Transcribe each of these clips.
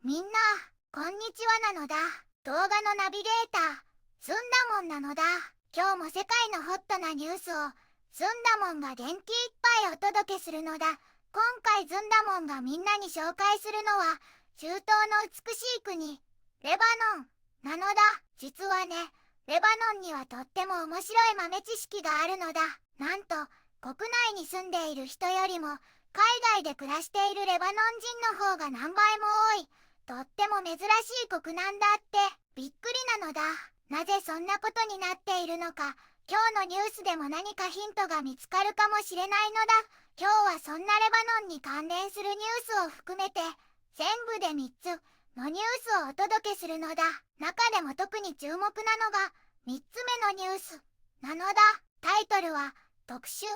みんな、こんにちはなのだ。動画のナビゲーター、ずんだもんなのだ。今日も世界のホットなニュースを、ずんだもんが元気いっぱいお届けするのだ。今回ずんだもんがみんなに紹介するのは、中東の美しい国、レバノン、なのだ。実はね、レバノンにはとっても面白い豆知識があるのだ。なんと、国内に住んでいる人よりも、海外で暮らしているレバノン人の方が何倍も多い。とっても珍しい国なんだって。びっくりなのだ。なぜそんなことになっているのか、今日のニュースでも何かヒントが見つかるかもしれないのだ。今日はそんなレバノンに関連するニュースを含めて、全部で3つのニュースをお届けするのだ。中でも特に注目なのが、3つ目のニュースなのだ。タイトルは、特集、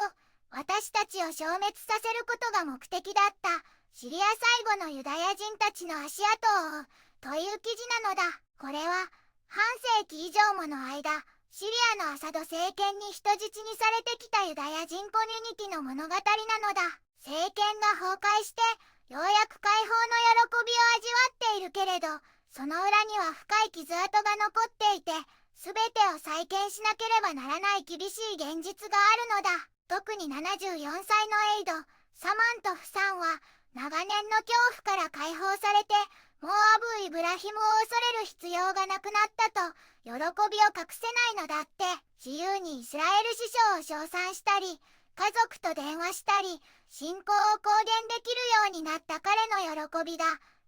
私たちを消滅させることが目的だった。シリア最後のユダヤ人たちの足跡を追うという記事なのだ。これは半世紀以上もの間、シリアのアサド政権に人質にされてきたユダヤ人コミュニティの物語なのだ。政権が崩壊して、ようやく解放の喜びを味わっているけれど、その裏には深い傷跡が残っていて、すべてを再建しなければならない厳しい現実があるのだ。特に74歳のエイド・サマントフさんは、長年の恐怖から解放されて、モアブ・イブラヒムを恐れる必要がなくなったと、喜びを隠せないのだって。自由にイスラエル首相を称賛したり、家族と電話したり、信仰を公言できるようになった彼の喜びが、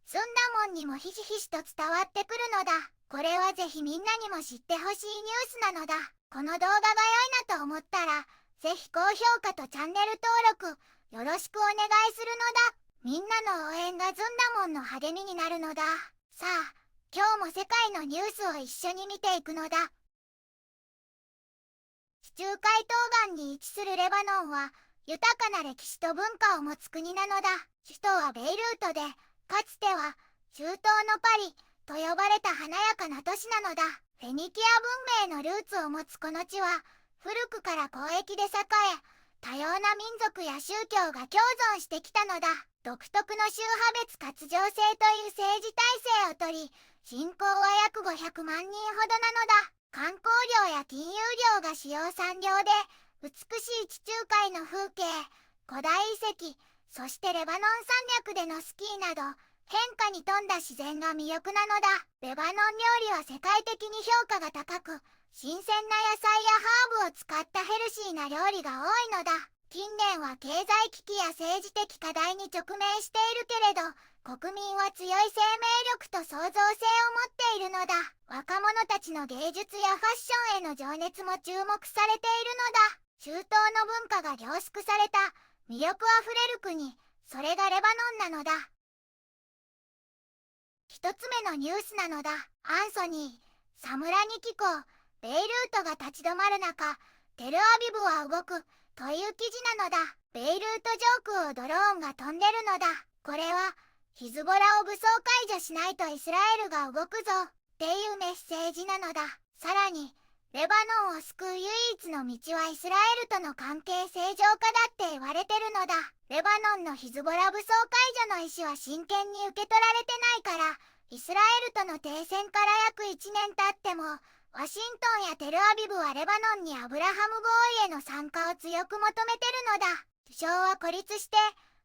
ずんだもんにもひしひしと伝わってくるのだ。これはぜひみんなにも知ってほしいニュースなのだ。この動画が良いなと思ったら、ぜひ高評価とチャンネル登録、よろしくお願いするのだ。みんなの応援がずんだもんの励みになるのだ。さあ、今日も世界のニュースを一緒に見ていくのだ。地中海東岸に位置するレバノンは、豊かな歴史と文化を持つ国なのだ。首都はベイルートで、かつては中東のパリと呼ばれた華やかな都市なのだ。フェニキア文明のルーツを持つこの地は、古くから交易で栄え、多様な民族や宗教が共存してきたのだ。独特の宗派別割譲制という政治体制をとり、人口は約500万人ほどなのだ。観光業や金融業が主要産業で、美しい地中海の風景、古代遺跡、そしてレバノン山脈でのスキーなど、変化に富んだ自然が魅力なのだ。レバノン料理は世界的に評価が高く、新鮮な野菜やハーブを使ったヘルシーな料理が多いのだ。近年は経済危機や政治的課題に直面しているけれど、国民は強い生命力と創造性を持っているのだ。若者たちの芸術やファッションへの情熱も注目されているのだ。中東の文化が凝縮された魅力あふれる国、それがレバノンなのだ。一つ目のニュースなのだ。アンソニー、サムラニ機構、ベイルートが立ち止まる中、テルアビブは動くという記事なのだ。ベイルート上空をドローンが飛んでるのだ。これはヒズボラを武装解除しないとイスラエルが動くぞっていうメッセージなのだ。さらにレバノンを救う唯一の道はイスラエルとの関係正常化だって言われてるのだ。レバノンのヒズボラ武装解除の意思は真剣に受け取られてないから、イスラエルとの停戦から約1年経ってもワシントンやテルアビブはレバノンにアブラハム合意への参加を強く求めてるのだ。首相は孤立して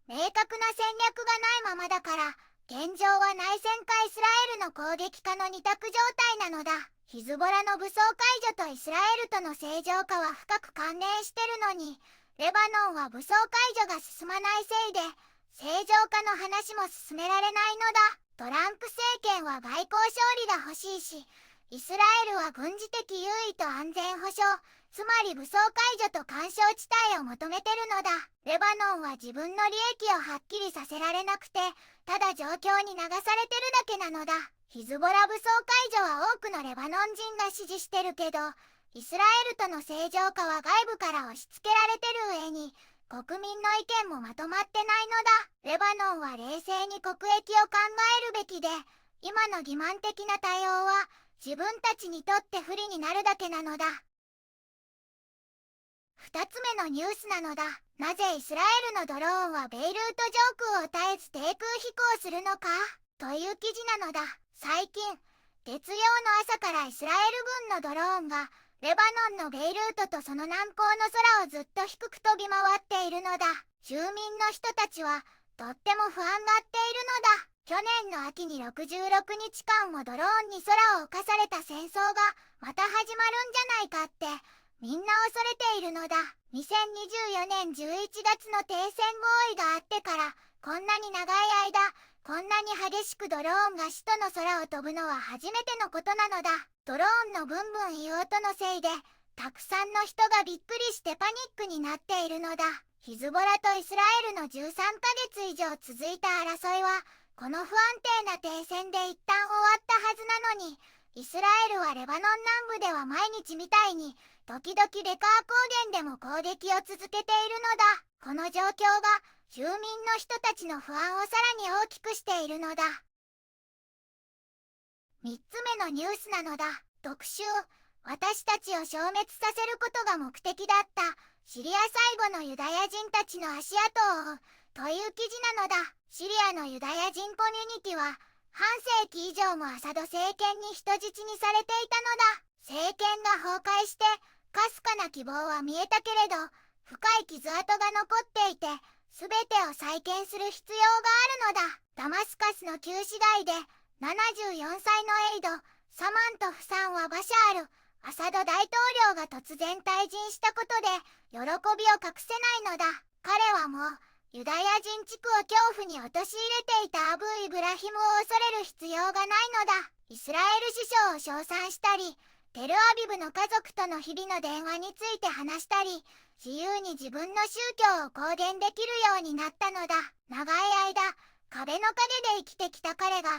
明確な戦略がないままだから、現状は内戦かイスラエルの攻撃かの二択状態なのだ。ヒズボラの武装解除とイスラエルとの正常化は深く関連してるのに、レバノンは武装解除が進まないせいで、正常化の話も進められないのだ。トランプ政権は外交勝利が欲しいし、イスラエルは軍事的優位と安全保障、つまり武装解除と干渉地帯を求めてるのだ。レバノンは自分の利益をはっきりさせられなくて、ただ状況に流されてるだけなのだ。ヒズボラ武装解除は多くのレバノン人が支持してるけど、イスラエルとの正常化は外部から押し付けられてる上に、国民の意見もまとまってないのだ。レバノンは冷静に国益を考えるべきで、今の欺瞞的な対応は自分たちにとって不利になるだけなのだ。二つ目のニュースなのだ。なぜイスラエルのドローンはベイルート上空を絶えず低空飛行するのかという記事なのだ。最近、月曜の朝からイスラエル軍のドローンがレバノンのベイルートとその南方の空をずっと低く飛び回っているのだ。住民の人たちはとっても不安がっているのだ。去年の秋に66日間もドローンに空を侵された戦争がまた始まるんじゃないかってみんな恐れているのだ。2024年11月の停戦合意があってからこんなに長い間こんなに激しくドローンが首都の空を飛ぶのは初めてのことなのだ。ドローンのブンブンいい音のせいでたくさんの人がびっくりしてパニックになっているのだ。ヒズボラとイスラエルの13ヶ月以上続いた争いはこの不安定な停戦で一旦終わったはずなのに、イスラエルはレバノン南部では毎日みたいに時々ベカー高原でも攻撃を続けているのだ。この状況が住民の人たちの不安をさらに大きくしているのだ。3つ目のニュースなのだ。特集、私たちを消滅させることが目的だったシリア最後のユダヤ人たちの足跡を追うという記事なのだ。シリアのユダヤ人コミュニティは半世紀以上もアサド政権に人質にされていたのだ。政権が崩壊してかすかな希望は見えたけれど深い傷跡が残っていて全てを再建する必要があるのだ。ダマスカスの旧市街で74歳のエイド・サマントフさんはバシャール・アサド大統領が突然退陣したことで喜びを隠せないのだ。彼はもうユダヤ人地区を恐怖に陥れていたアブ・イブラヒムを恐れる必要がないのだ。イスラエル首相を称賛したりテルアビブの家族との日々の電話について話したり自由に自分の宗教を公言できるようになったのだ。長い間壁の陰で生きてきた彼が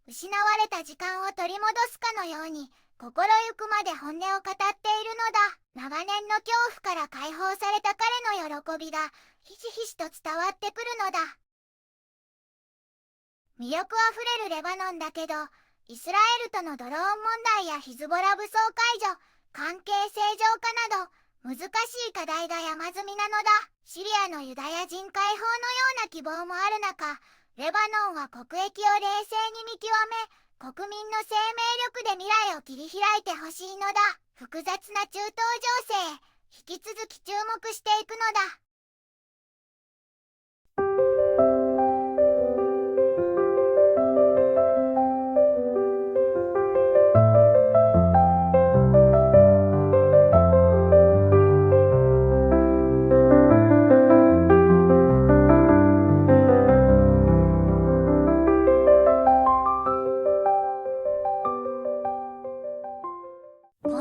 失われた時間を取り戻すかのように心ゆくまで本音を語っているのだ。長年の恐怖から解放された彼の喜びがひしひしと伝わってくるのだ。魅力あふれるレバノンだけどイスラエルとのドローン問題やヒズボラ武装解除、関係正常化など難しい課題が山積みなのだ。シリアのユダヤ人解放のような希望もある中、レバノンは国益を冷静に見極め、国民の生命力で未来を切り開いてほしいのだ。複雑な中東情勢、引き続き注目していくのだ。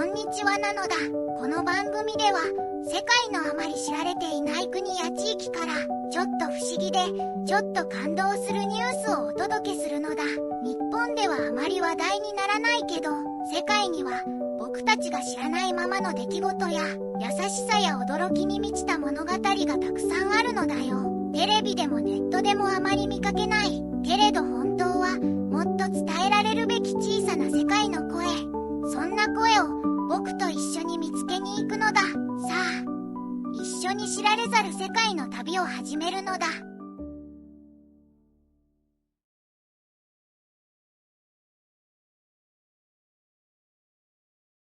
こんにちはなのだ。この番組では世界のあまり知られていない国や地域からちょっと不思議でちょっと感動するニュースをお届けするのだ。日本ではあまり話題にならないけど世界には僕たちが知らないままの出来事や優しさや驚きに満ちた物語がたくさんあるのだよ。テレビでもネットでもあまり見かけないけれど本当はもっと伝えられるべき小さな世界の声、そんな声を僕と一緒に見つけに行くのだ。さあ、一緒に知られざる世界の旅を始めるのだ。